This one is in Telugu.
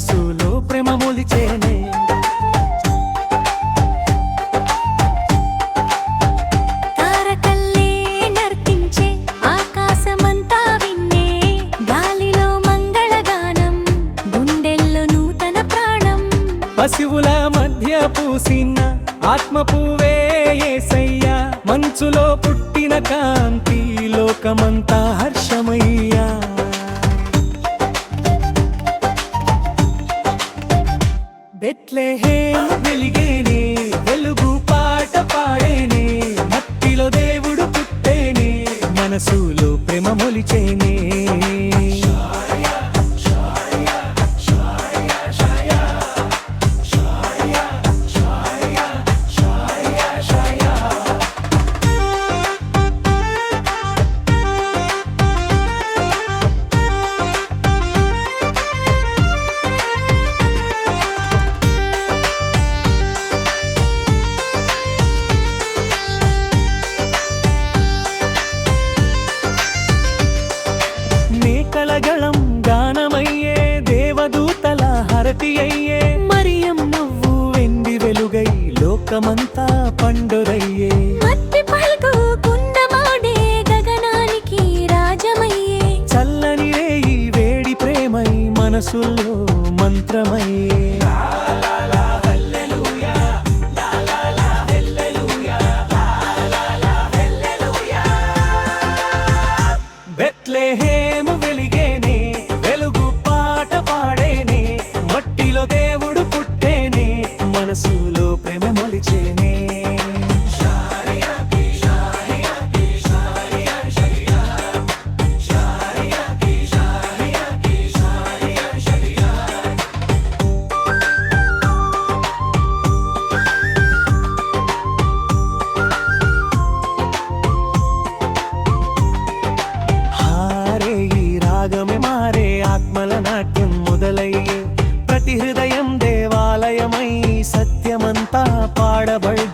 మనసులో ప్రేమ మొలిచేనే. తారకల్లే నర్తించే ఆకాశమంతా విన్నే, గాలిలో మంగళగానం, గుండెల్లో నూతన ప్రాణం. పశువుల మధ్య పూసిన ఆత్మ పువ్వే యేసయ్యా, మంచులో పుట్టిన కాంతి లోకమంతా హర్షమయ్యా. బెత్లెహేము వెలిగేనే, వెలుగు పాట పాడేనే, మట్టిలో దేవుడు పుట్టేనే, మనసులో ప్రేమ మొలిచేనే. కలగళం గానమయ్యే, దేవదూతల హరతి అయ్యే, మరియం నువ్వు వెండి వెలుగై లోకమంతా పండురయ్యే. మట్టి పలుకు కుండమాడే గగనానికి రాజమయ్యే, చల్లని రేయి వేడి ప్రేమై మనసుల్లో మంత్రమయ్యే. బెత్లెహేము వెలిగేనే, వెలుగు పాట పాడేనే, మట్టిలో దేవుడు పుట్టేనే, మనసులో ప్రేమ మొలిచేనే. రాగమే మారే ఆత్మల నాట్యం మొదలయ్యే, ప్రతి హృదయం దేవాలయమై సత్యమంతా పాడబడి